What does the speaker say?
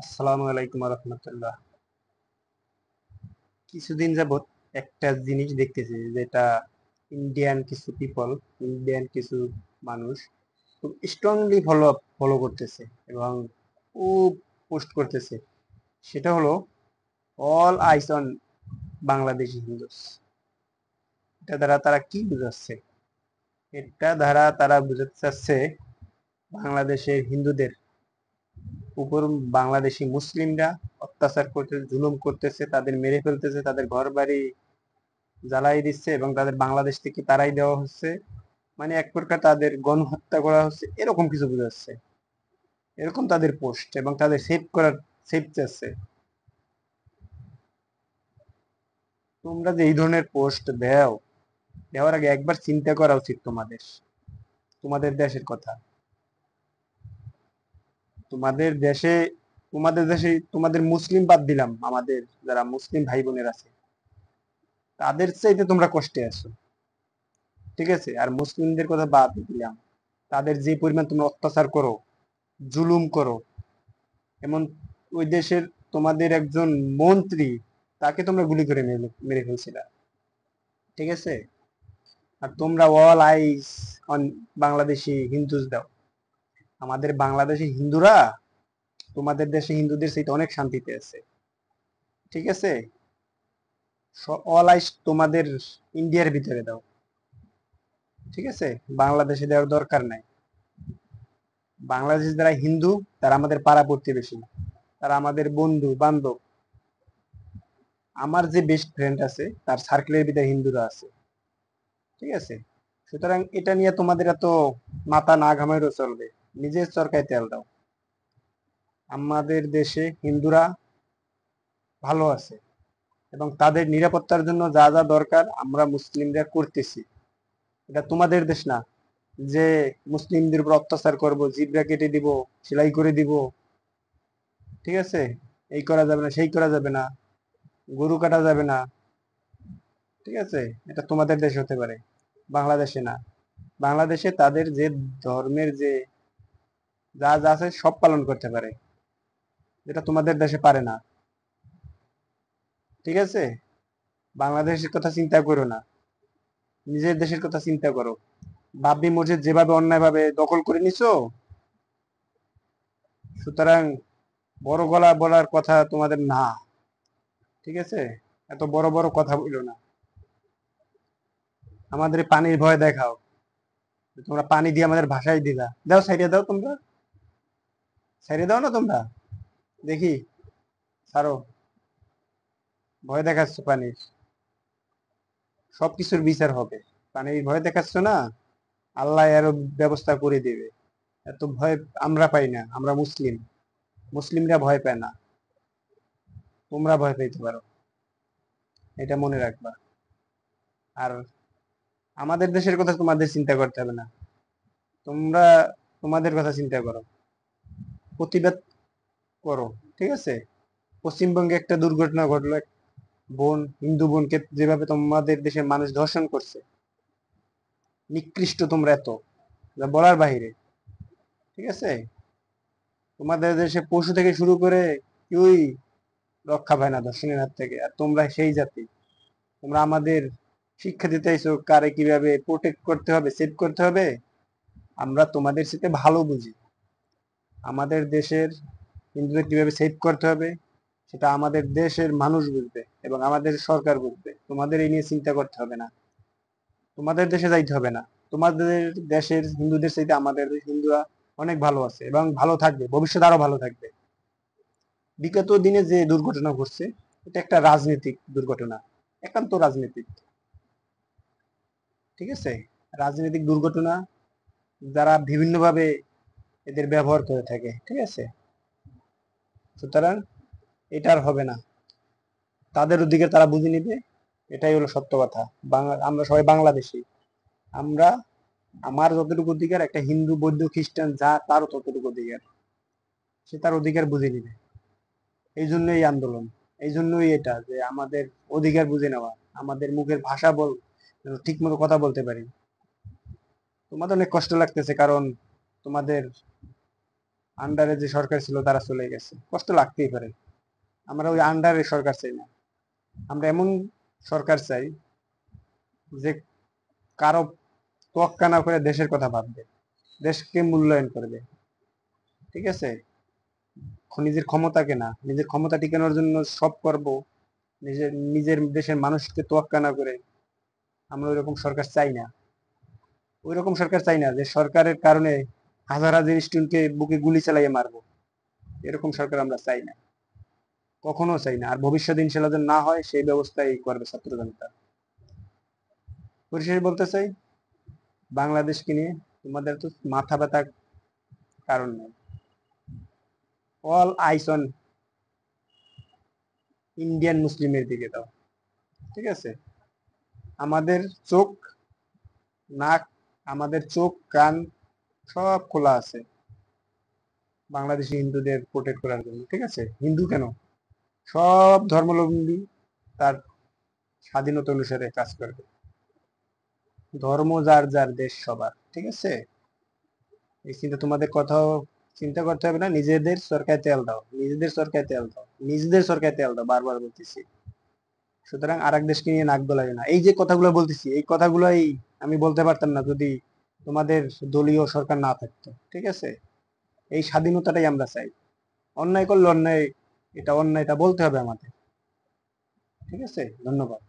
আসসালামু আলাইকুম রহমতুল্লাহ। কিছুদিন যাবত একটা জিনিস দেখতেছি, যেটা ইন্ডিয়ান কিছু পিপল, ইন্ডিয়ান কিছু মানুষ খুব স্ট্রংলি ফলো করতেছে এবং খুব পোস্ট করতেছে। সেটা হলো all ice on Bangladeshi Hindus. এটা দ্বারা তারা কি বুঝাচ্ছে? এটা দ্বারা তারা বুঝাতে চাচ্ছে বাংলাদেশের হিন্দুদের উপর বাংলাদেশি মুসলিমরা অত্যাচার করতে, জুলুম করতেছে, তাদের মেরে ফেলতেছে, তাদের ঘর বাড়ি জ্বালাই দিচ্ছে এবং তাদের বাংলাদেশ থেকে তারাই দেওয়া হচ্ছে। মানে এক প্রকার তাদের গণহত্যা করা হচ্ছে, এরকম কিছু বোঝাচ্ছে। এরকম তাদের পোস্ট এবং তাদের সেভ চাচ্ছে। তোমরা যে এই ধরনের পোস্ট দেওয়ার আগে একবার চিন্তা করা উচিত তোমাদের, তোমাদের দেশের কথা। তোমাদের দেশে তোমাদের দেশে তোমাদের মুসলিম বাদ দিলাম, আমাদের যারা মুসলিম ভাই বোনের আছে তাদের চাইতে তোমরা কষ্টে আছো, ঠিক আছে? আর মুসলিমদের কথা বাদ দিলাম, তাদের যে পরিমাণ তোমরা অত্যাচার করো, জুলুম করো, এমন ওই দেশের তোমাদের একজন মন্ত্রী, তাকে তোমরা গুলি করে মেরে ফেলছিলা, ঠিক আছে? আর তোমরা all ice on Bangladeshi Hindus দাও। আমাদের বাংলাদেশি হিন্দুরা তোমাদের দেশে হিন্দুদের সাথে অনেক শান্তিতে আছে, ঠিক আছে? অল আইস তোমাদের ইন্ডিয়ার ভিতরে দাও, ঠিক আছে? বাংলাদেশে দেওয়ার দরকার নাই। বাংলাদেশে যারা হিন্দু তারা আমাদের পাড়া প্রতিবেশী, তারা আমাদের বন্ধু বান্ধব। আমার যে বেস্ট ফ্রেন্ড আছে তার সার্কেলের ভিতরে হিন্দুরা আছে, ঠিক আছে? সুতরাং এটা নিয়ে তোমাদের এত মাথা না ঘামাইলেও চলবে, নিজের চরকায় তেল দাও। আমাদের দেশে হিন্দুরা ভালো আছে এবং তাদের নিরাপত্তার জন্য যা যা দরকার আমরা মুসলিমরা করতেছি। এটা তোমাদের দেশ না যে মুসলিমদের উপর অত্যাচার করব, জিবরা কেটে দিব, সেলাই করে দিব, ঠিক আছে? এই করা যাবে না, সেই করা যাবে না, গরু কাটা যাবে না, ঠিক আছে? এটা তোমাদের দেশে হতে পারে, বাংলাদেশে না। বাংলাদেশে তাদের যে ধর্মের যে যা যা আছে সব পালন করতে পারে, যেটা তোমাদের দেশে পারে না, ঠিক আছে? বাংলাদেশের কথা চিন্তা করো না, নিজের দেশের কথা চিন্তা করো। বাবরি মসজিদ যেভাবে অন্যায়ভাবে দখল করে নিছো, সুতরাং বড় গলা বলার কথা তোমাদের না, ঠিক আছে? এত বড় বড় কথা বললো না। আমাদের পানির ভয় দেখাও, তোমরা পানি দিয়ে আমাদের ভাষায় দিলা, দাও সাইডে দাও, তোমরা সাইডে দাও না তোমরা, দেখি, ছাড়ো। ভয় দেখাচ্ছ পানির, সবকিছুর বিচার হবে। পানির ভয় দেখাচ্ছ না, আল্লাহ এর ব্যবস্থা করে দিবে। এত ভয় আমরা পাই না, আমরা মুসলিম, মুসলিমরা ভয় পায় না, তোমরা ভয় পাইতে পারো, এটা মনে রাখবা। আর আমাদের দেশের কথা তোমাদের চিন্তা করতে হবে না, তোমরা তোমাদের কথা চিন্তা করো, প্রতিবাদ করো, ঠিক আছে? পশ্চিমবঙ্গে একটা দুর্ঘটনা ঘটলো, এক বোন, হিন্দু বোনকে যেভাবে তোমাদের দেশের মানুষ ধর্ষণ করছে, নিকৃষ্ট তোমরা এত, যা বলার বাহিরে, ঠিক আছে? তোমাদের দেশে পশু থেকে শুরু করে কেউই রক্ষা পায় না ধর্ষণের হাত থেকে, আর তোমরা সেই জাতি। তোমরা আমাদের শিক্ষা দিতে চাইছো কারে কিভাবে প্রোটেক্ট করতে হবে, সেভ করতে হবে। আমরা তোমাদের সাথে ভালো বুঝি, আমাদের দেশের হিন্দুদের কিভাবে সেভ করতে হবে সেটা আমাদের দেশের মানুষ বুঝবে এবং আমাদের সরকার বুঝবে। তোমাদের এই নিয়ে চিন্তা করতে হবে না, তোমাদের দেশে যাইতে হবে না। তোমাদের দেশের হিন্দুদের চাইতে আমাদের হিন্দুরা অনেক ভালো আছে এবং ভালো থাকবে, ভবিষ্যতে আরো ভালো থাকবে। বিগত দিনে যে দুর্ঘটনা ঘটছে, এটা একটা রাজনৈতিক দুর্ঘটনা, একান্ত রাজনৈতিক, ঠিক আছে? রাজনৈতিক দুর্ঘটনা, যারা বিভিন্নভাবে এদের ব্যবহার করে থাকে, ঠিক আছে? সুতরাং এটা আর হবে না, তাদের অধিকার তারা বুঝে নিবে, এটাই হলো সত্য কথা। আমরা সবাই বাংলাদেশি, আমরা, আমার যতটুকু অধিকার একটা হিন্দু বৌদ্ধ খ্রিস্টান যা তারও ততটুকু অধিকার, সে তার অধিকার বুঝে নিবে। এই জন্যই এই আন্দোলন, এই জন্যই এটা যে আমাদের অধিকার বুঝে নেওয়া, আমাদের মুখের ভাষা ঠিক মতো কথা বলতে পারি। তোমাদের অনেক কষ্ট লাগতেছে কারণ তোমাদের আন্ডারে যে সরকার ছিল তারা চলে গেছে, কষ্ট লাগতেই পারে। আমরা ওই আন্ডারে সরকার চাই না, আমরা এমন সরকার চাই যে কারো তোয়াক্কা না করে দেশের কথা ভাববে, দেশকে মূল্যায়ন করবে। ঠিক আছে, নিজের ক্ষমতাকে না, নিজের ক্ষমতা টিকানোর জন্য সব করব, নিজের নিজের দেশের মানুষকে তোয়াক্কা না করে। আমরা ওইরকম সরকার চাই না, ওইরকম সরকার চাই না যে সরকারের কারণে হাজার হাজার স্টুডেন্টকে বুকে গুলি চালাইয়ে মারবো। এরকম সরকার আমরা চাই না, কখনো চাই না। আর ভবিষ্যতে ইনশাল্লাহ যেন না হয় সেই ব্যবস্থাই করবে ছাত্র জনতা। পরিশেষে বলতে চাই, বাংলাদেশকে নিয়ে তোমাদের তো মাথা ব্যথার কারণ নেই। অল আইস অন ইন্ডিয়ান মুসলিমের দিকে দাও। ঠিক আছে, আমাদের চোখ, নাক, আমাদের চোখ কান সব খোলা আছে বাংলাদেশি হিন্দুদের প্রোটেক্ট করার জন্য। ঠিক আছে, হিন্দু কেন, সব ধর্মাবলম্বী তার স্বাধীনতা অনুসারে কাজ করবে। ধর্ম যার যার, দেশ সবার। ঠিক আছে, এই চিন্তা তোমাদের কথাও চিন্তা করতে হবে না। নিজেদের সরকারে তেল দাও, নিজেদের সরকারে তেল দাও, নিজেদের সরকারে তেল দাও, বারবার বলতেছি। সুতরাং আর এক দেশকে নিয়ে নাক গলাবে না। এই যে কথাগুলো বলতেছি, এই কথাগুলোই আমি বলতে পারতাম না যদি তোমাদের দলীয় সরকার না থাকতো। ঠিক আছে, এই স্বাধীনতাটাই আমরা চাই। অন্যায় করলে অন্যায়, এটা অন্যায়টা বলতে হবে আমাদের। ঠিক আছে, ধন্যবাদ।